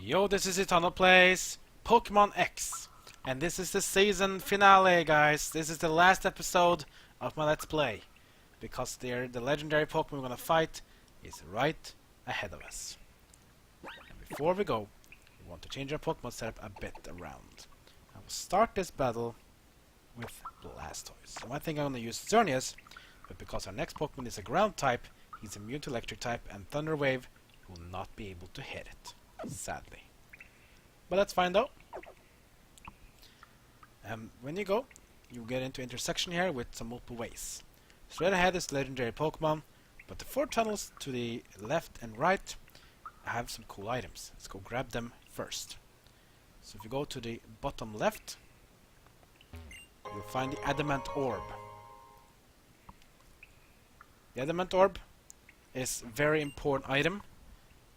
Yo, this is Eternal Plays Pokémon X, and this is the season finale, guys. This is the last episode of my Let's Play, because the legendary Pokemon we're gonna fight is right ahead of us. And before we go, we want to change our Pokemon setup a bit around. I will start this battle with Blastoise. You might think I'm gonna use Xerneas, but because our next Pokemon is a ground type, he's immune to electric type, and Thunder Wave will not be able to hit it. Sadly. But that's fine though. When you go, you get into intersection here with some multiple ways. Straight ahead is legendary Pokemon, but the 4 tunnels to the left and right have some cool items. Let's go grab them first. So if you go to the bottom left, you'll find the Adamant Orb. The Adamant Orb is a very important item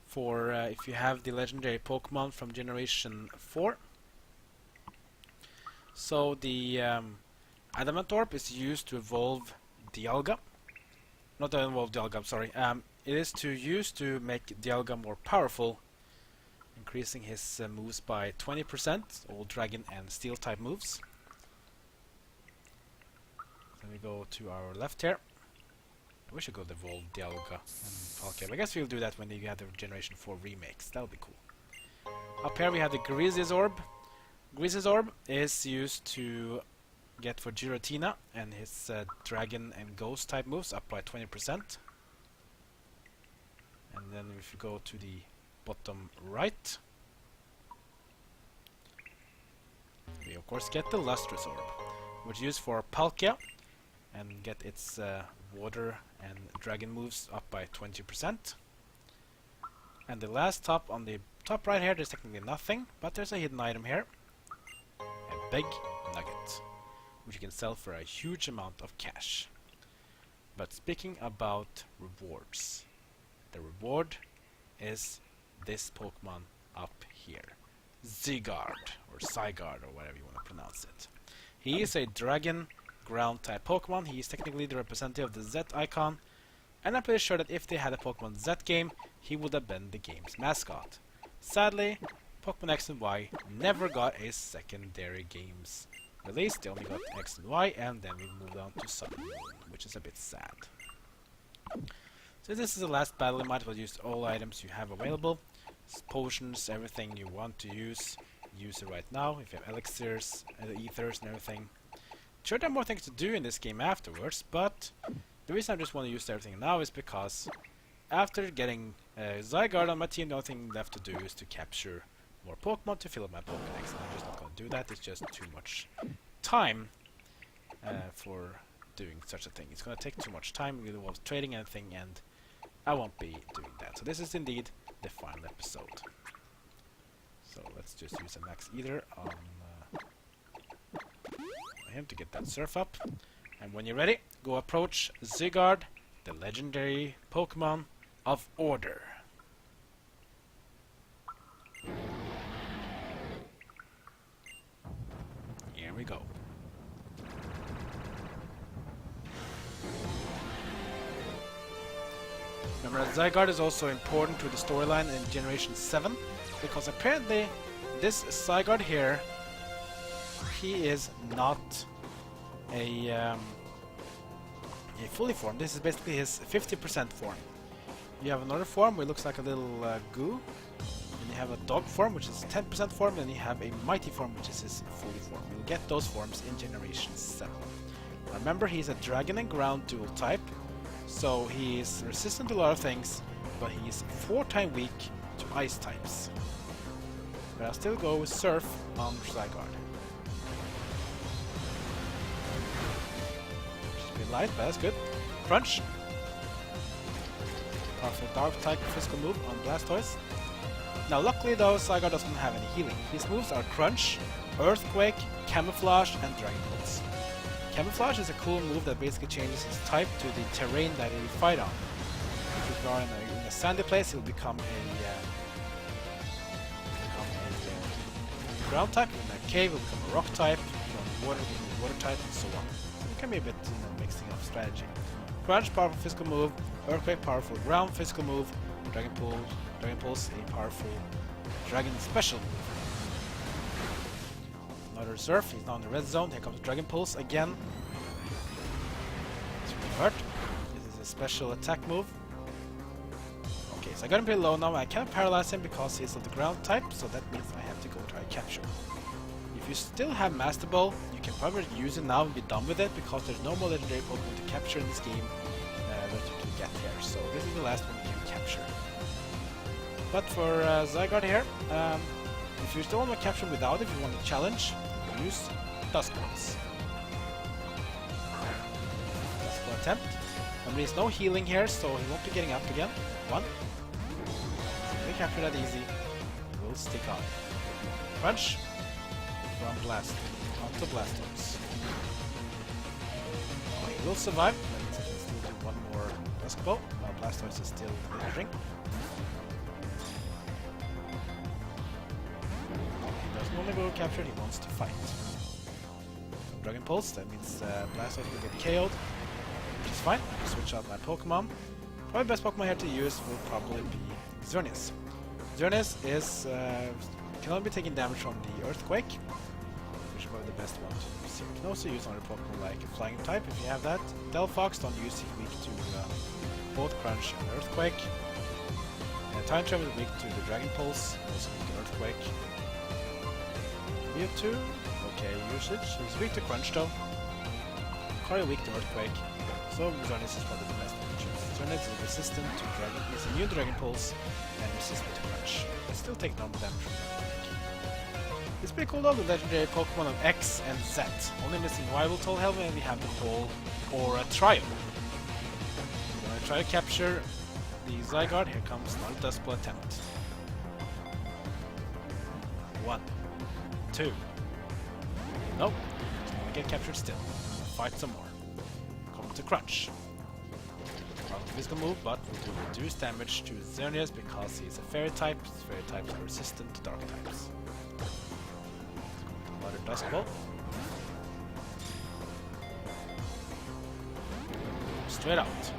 for if you have the legendary Pokemon from Generation 4. So the Adamant Orb is used to evolve Dialga. Not to evolve Dialga, I'm sorry. It is used to make Dialga more powerful, increasing his moves by 20%, all Dragon and Steel type moves. Then we go to our left here. I wish I could evolve Dialga and Palkia. I guess we'll do that when you have the Generation 4 remakes. That would be cool. Up here we have the Griseous Orb. Griseous Orb is used to get for Giratina and his Dragon and Ghost type moves up by 20%. And then if you go to the bottom right, we of course get the Lustrous Orb, which is used for Palkia and get its water and dragon moves up by 20%. And the last top on the top right here, there's technically nothing, but there's a hidden item here. A big nugget, which you can sell for a huge amount of cash. But speaking about rewards, the reward is this Pokemon up here. Zygarde, or Zygarde, or whatever you want to pronounce it. He is a dragon ground type Pokemon. He is technically the representative of the Z icon, and I'm pretty sure that if they had a Pokemon Z game, he would have been the game's mascot. Sadly, Pokemon X and Y never got a secondary games released. They only got X and Y, and then we moved on to Sun and Moon, which is a bit sad. So this is the last battle. You might as well use all items you have available. Potions, everything you want to use it right now. If you have elixirs, ethers and everything. Sure, there are more things to do in this game afterwards, but the reason I just want to use everything now is because after getting Zygarde on my team, the only thing left to do is to capture more Pokemon to fill up my Pokedex. And I'm just not going to do that. It's just too much time for doing such a thing. It's going to take too much time. It involves trading anything, and I won't be doing that. So this is indeed the final episode. So let's just use a Max Eater on him to get that surf up. And when you're ready, go approach Zygarde, the legendary Pokemon of Order. Here we go. Remember that Zygarde is also important to the storyline in Generation 7, because apparently this Zygarde here, he is not a fully formed. This is basically his 50% form. You have another form where it looks like a little goo. Then you have a dog form, which is 10% form. Then you have a mighty form, which is his fully form. You'll get those forms in Generation 7. Remember, he's a dragon and ground dual type, so he's resistant to a lot of things, but he's 4 times weak to ice types. But I'll still go with Surf on Zygarde. Light, but that's good. Crunch. Powerful dark type physical move on Blastoise. Now luckily though, Zygarde doesn't have any healing. His moves are Crunch, Earthquake, Camouflage and Dragon Pulse. Camouflage is a cool move that basically changes his type to the terrain that he will fight on. If you are in a sandy place, he'll become a ground type. In a cave, he'll become a rock type. If you're on water, he'll become a water type, and so on. It can be a bit, mixing up strategy. Crunch, powerful physical move. Earthquake, powerful ground physical move. Dragon Pulse, a powerful Dragon special move. Another surf, he's now in the red zone. Here comes Dragon Pulse again. It's really hurt. This is a special attack move. Okay, so I got him pretty low now. I can't paralyze him because he's of the ground type, so that means I have to go try capture. If you still have Master Ball, you can probably use it now and be done with it because there's no more legendary Pokemon to capture in this game that you can get here. So this is the last one you can capture. But for Zygarde here, if you still want to capture him without it, if you want to challenge, use Dusk Balls. Dusk Ball attempt. And there is no healing here, so he won't be getting up again. One. If we capture that easy, he will stick on. Crunch. From Blast. Onto Blastoise. Oh, he will survive, but he can still do one more Dusk Ball, while Blastoise is still lingering. He doesn't want to go captured, he wants to fight. Dragon Pulse, that means Blastoise will get KO'd, which is fine. I'll switch out my Pokemon. Probably the best Pokemon here to use will probably be Xerneas. Xerneas is can only be taking damage from the Earthquake, which is probably the best one to use here. You can also use another Pokemon like a Flying type if you have that. Delphox, don't use, he's weak to both Crunch and Earthquake. Time Travel is weak to the Dragon Pulse, also weak to Earthquake. Mewtwo, okay usage. He's weak to Crunch though. Quite weak to Earthquake. So Xerneas is probably the best one to choose. Xerneas is resistant to Dragon, he's immune to Dragon Pulse and resistant to Crunch. But still take normal damage from Earthquake. It's pretty cool though, the legendary Pokemon of X and Z. Only missing Yveltal Helmet and we have the whole Aura Trio. We're gonna try to capture the Zygarde. Here comes another Dusk Ball attempt. 1, 2. Nope. He's gonna get captured still. Fight some more. Come to Crunch. Not a physical move, but will do reduced damage to Xerneas because he's a Fairy type. Fairy types are resistant to Dark types. Another Dusk Ball. Straight out.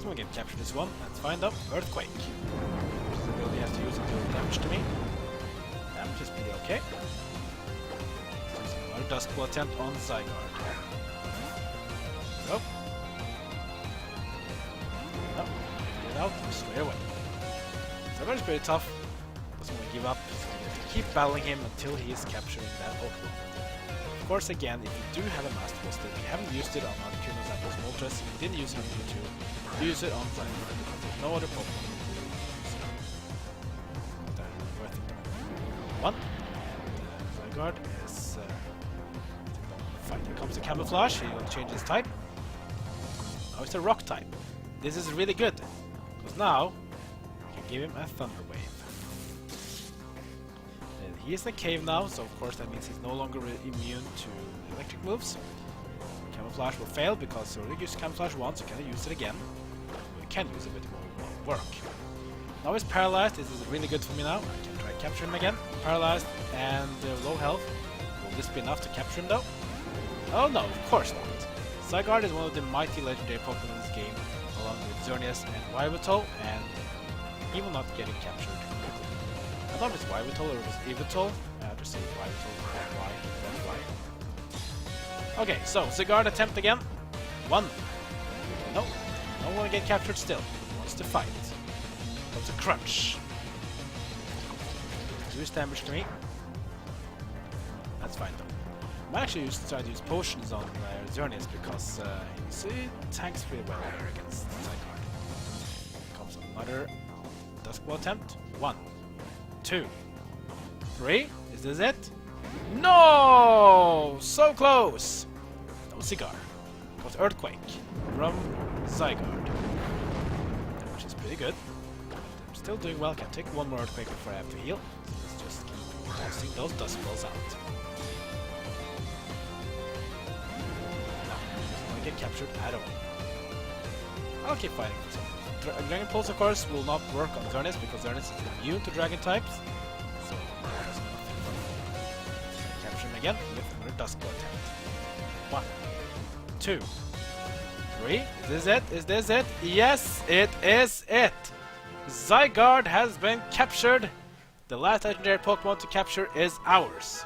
We'll get captured this one. That's fine though. Earthquake. Really have to use it to do damage to me. Damage is pretty okay. So another Dusk Ball attempt on Zygarde. Go. No. Get out straight away. Zygarde is pretty tough. Doesn't want to give up. So you have to keep battling him until he is capturing that Pokemon. Of course, again, if you do have a Master Ball stick, if you haven't used it on Articuno, Zapdos, Moltres, if you didn't use it on Mewtwo, use it on Zygarde because there's no other Pokemon who will use it. That is worth it. One. Zygarde is fine. Here comes the Camouflage. He will change his type. Now it's a Rock type. This is really good because now we can give him a Thunder Wave. He is in a cave now, so of course that means he's no longer immune to electric moves. Camouflage will fail because you already used Camouflage once, you cannot use it again. You can use it, but it won't work. Now he's paralyzed. This is really good for me now. I can try to capture him again. Paralyzed and low health. Will this be enough to capture him though? Oh no, of course not. Zygarde is one of the mighty legendary Pokemon in this game, along with Xerneas and Yveltal, and he will not get captured. I don't know if it's Yveltal or if it's Yveltal. I have to say Yveltal, that's why. Okay, so Zygarde attempt again. 1. No, don't want to get captured still. He wants to fight. Comes a Crunch. Reduce damage to me. That's fine though. I might actually try to use potions on Xerneas because he tanks pretty well here against Zygarde. Comes another Dusk Ball attempt. 1, 2, 3. Is this it? No! So close! No Zygarde. Got Earthquake from Zygarde. Which is pretty good. I'm still doing well. Can take one more Earthquake before I have to heal. So let's just keep tossing those Dusk Balls out. No, doesn't want to get captured at all. I'll keep fighting for some. Dragon Pulse, of course, will not work on Xerneas because Xerneas is immune to Dragon types. So, there's nothing for me. Capture him again with another Dusk Ball attempt. 1, 2, 3. Is this it? Is this it? Yes, it is it! Zygarde has been captured the last legendary Pokemon to capture is ours.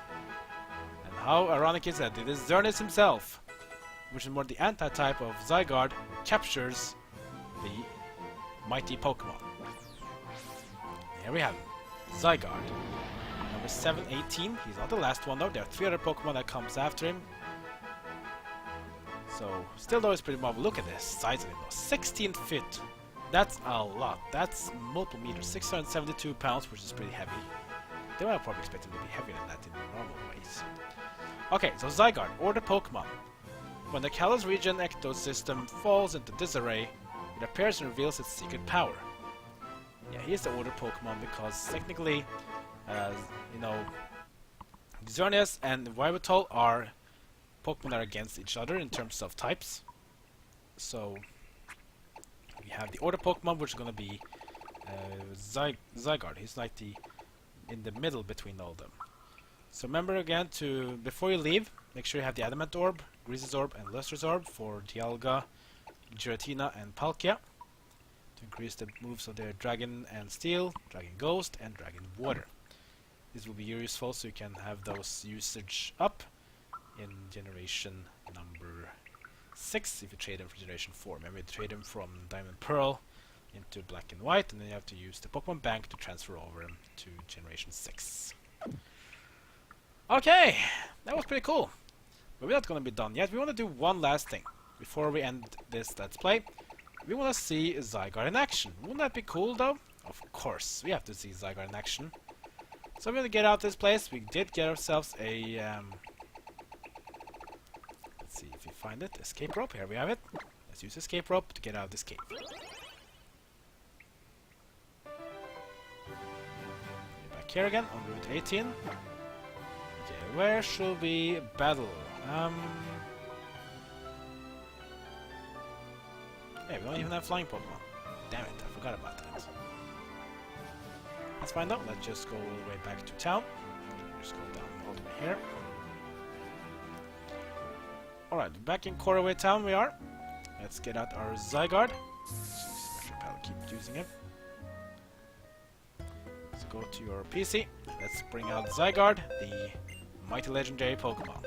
And how ironic is that? It is Xerneas himself, which is more the anti-type of Zygarde, captures the mighty Pokemon. Here we have him, Zygarde. Number 718, he's not the last one though, there are 3 other Pokemon that comes after him. So, still though it's pretty marvelous. Look at this size of him though, 16 feet. That's a lot. That's multiple meters. 672 pounds, which is pretty heavy. They would probably expect him to be heavier than that in normal ways. Okay, so Zygarde, Order Pokemon. When the Kalos region ectosystem falls into disarray, it appears and reveals its secret power. Yeah, he is the Order Pokemon because technically, you know, Xerneas and Vivital are Pokemon that are against each other in terms of types. So we have the Order Pokemon, which is going to be Zygarde. He's like in the middle between all of them. So remember again to, before you leave, make sure you have the Adamant Orb, Griseous Orb, and Lustrous Orb for Dialga, Giratina, and Palkia to increase the moves of their Dragon and Steel, Dragon Ghost, and Dragon Water. This will be useful so you can have those usage up in generation number 6 if you trade them for generation 4. Remember to trade them from Diamond Pearl into Black and White, and then you have to use the Pokemon Bank to transfer over them to generation 6. Okay, that was pretty cool. But we're not going to be done yet. We want to do one last thing before we end this Let's Play. We want to see Zygarde in action. Wouldn't that be cool though? Of course, we have to see Zygarde in action. So we're going to get out this place. We did get ourselves a let's see if you find it. Escape rope. Here we have it. Let's use escape rope to get out of this cave. Back here again on Route 18. Okay, where should we battle? Hey, we don't even have flying Pokemon. Damn it, I forgot about that. Let's find out. Let's just go all the way back to town. Just go down all the way here. Alright, back in Coroway Town we are. Let's get out our Zygarde. Keep using him. Let's go to your PC. Let's bring out Zygarde, the mighty legendary Pokemon.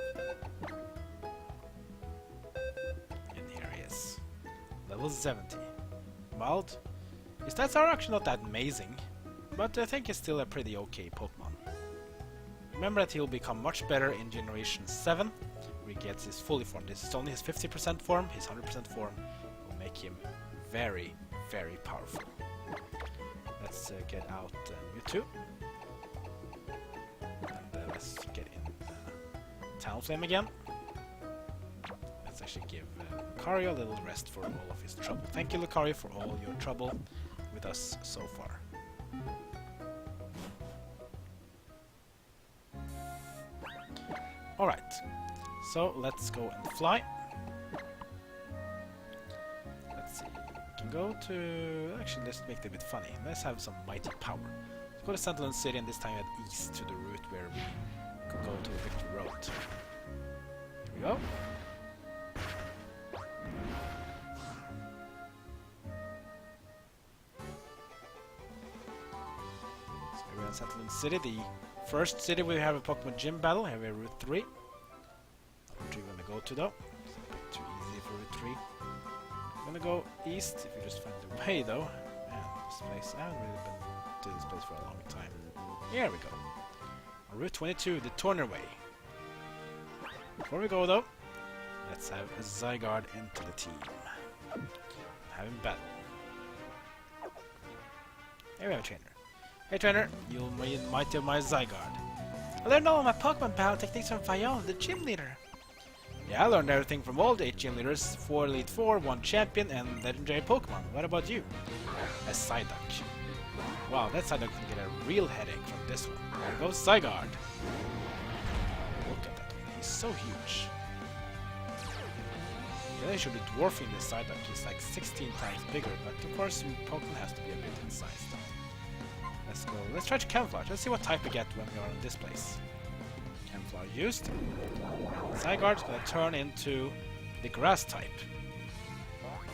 And here he is. Level 70. Mild. His stats are actually not that amazing, but I think he's still a pretty okay Pokemon. Remember that he'll become much better in Generation 7, where he gets his fully form. This is only his 50% form. His 100% form will make him very, very powerful. Let's get out Mewtwo. And let's get in Talonflame again. Let's actually give Lucario a little rest for all of his trouble. Thank you, Lucario, for all your trouble with us so far. Alright, so let's go and fly. Let's see, we can go to... Actually, let's make it a bit funny. Let's have some mighty power. Let's go to Central City, and this time head east to the route where we could go to Victory Road. Here we go. So we're in Central City, the first city we have a Pokemon Gym battle. Here we have Route 3. Not Route 3 we're gonna go to though. It's a bit too easy for Route 3. I'm gonna go east if you just find the way though. Man, this place, I haven't really been to this place for a long time. Here we go. On Route 22, the Torner Way. Before we go though, let's have a Zygarde into the team. Have him battle. Here we have a trainer. Hey trainer, you'll be mighty of my Zygarde. I learned all of my Pokemon battle techniques from Viola, the gym leader. Yeah, I learned everything from all the 8 gym leaders, 4 Elite Four, 1 Champion, and legendary Pokemon. What about you? A Psyduck. Wow, that Psyduck can get a real headache from this one. There goes Zygarde. Look at that one, he's so huge. Yeah, they should be dwarfing this Psyduck. He's like 16 times bigger, but of course, Pokemon has to be a bit in size though. Let's go. Let's try to camouflage. Let's see what type we get when we are in this place. Camouflage used. Zygarde's gonna turn into the grass type.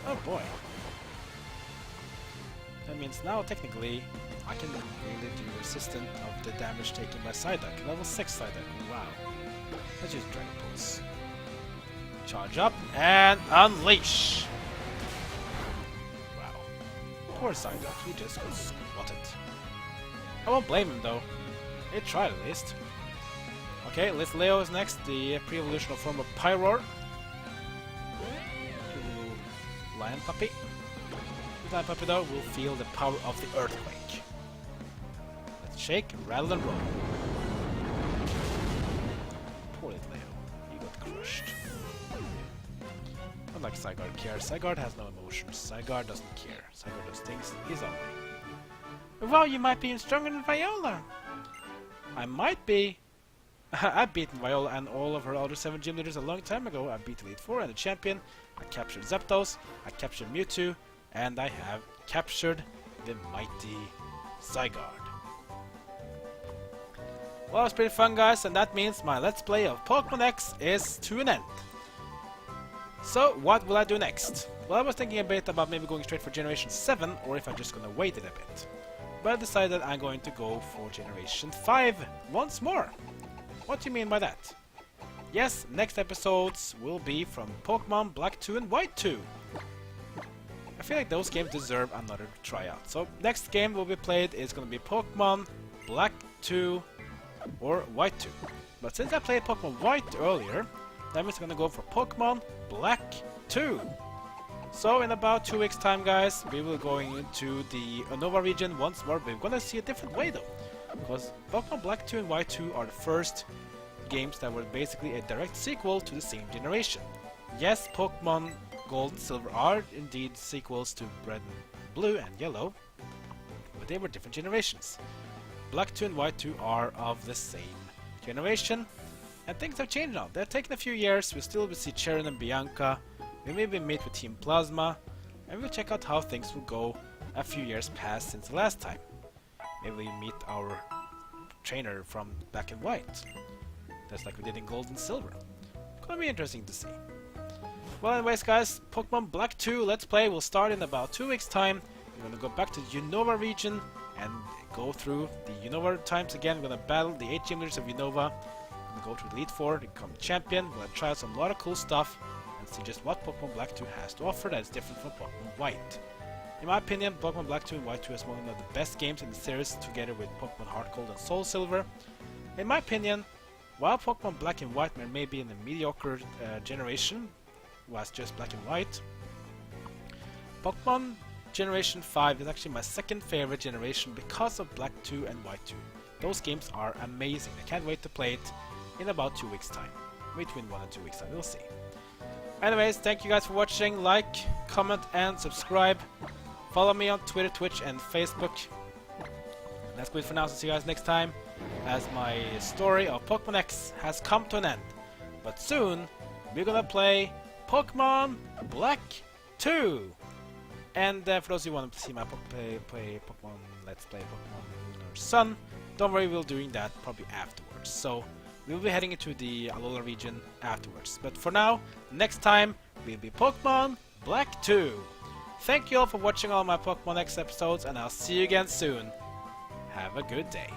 Oh boy. That means now technically I can really do resistant of the damage taken by Psyduck. Level 6 Psyduck, wow. Let's use Dragon Pulse. Charge up and unleash! Wow. Poor Psyduck, he just got squatted. I won't blame him though. He tried at least. Okay, Leo is next, the pre-evolutional form of Pyroar. Little lion puppy. This lion puppy though will feel the power of the earthquake. Let's shake, rattle and roll. Poor little Leo, he got crushed. Unlike Zygarde cares, Zygarde has no emotions. Zygarde doesn't care. Zygarde does things his own way. Wow, you might be stronger than Viola! I might be. I've beaten Viola and all of her other 7 gym leaders a long time ago. I beat Elite 4 and the champion. I captured Zapdos. I captured Mewtwo. And I have captured the mighty Zygarde. Well, it's pretty fun, guys, and that means my Let's Play of Pokémon X is to an end. So, what will I do next? Well, I was thinking a bit about maybe going straight for Generation 7, or if I'm just gonna wait it a bit. But I decided I'm going to go for Generation 5 once more. What do you mean by that? Yes, next episodes will be from Pokemon Black 2 and White 2. I feel like those games deserve another tryout. So next game will be played is going to be Pokemon Black 2 or White 2. But since I played Pokemon White earlier, that means I'm going to go for Pokemon Black 2. So in about 2 weeks time, guys, we will go into the Unova region once more. We're going to see a different way though. Because Pokemon Black 2 and White 2 are the first games that were basically a direct sequel to the same generation. Yes, Pokemon Gold and Silver are indeed sequels to Red and Blue and Yellow, but they were different generations. Black 2 and White 2 are of the same generation, and things have changed now. They've taken a few years. We still will see Cheren and Bianca. We maybe meet with Team Plasma, and we'll check out how things will go a few years past since the last time. Maybe we meet our trainer from Black and White, just like we did in Gold and Silver. Gonna be interesting to see. Well, anyways, guys, Pokemon Black 2 Let's Play will start in about 2 weeks' time. We're gonna go back to the Unova region and go through the Unova times again. We're gonna battle the 8 gym leaders of Unova. We're gonna go to Elite 4 to become champion. We're gonna try out some lot of cool stuff and see just what Pokemon Black 2 has to offer that is different from Pokemon White. In my opinion, Pokemon Black 2 and White 2 is one of the best games in the series, together with Pokemon Heart Gold and Soul Silver. In my opinion, while Pokemon Black and White may be in a mediocre generation, was just Black and White, Pokemon Generation 5 is actually my second favorite generation because of Black 2 and White 2. Those games are amazing. I can't wait to play it in about 2 weeks' time. Between 1 and 2 weeks time, we'll see. Anyways, thank you guys for watching. Like, comment, and subscribe. Follow me on Twitter, Twitch, and Facebook. That's good for now, so see you guys next time, as my story of Pokemon X has come to an end. But soon, we're gonna play Pokemon Black 2! And for those of you who want to see my play Pokemon Let's Play Pokemon Lunar Sun, don't worry, we'll be doing that probably afterwards. So, we'll be heading into the Alola region afterwards. But for now, next time, we'll be Pokemon Black 2! Thank you all for watching all my Pokemon X episodes, and I'll see you again soon. Have a good day.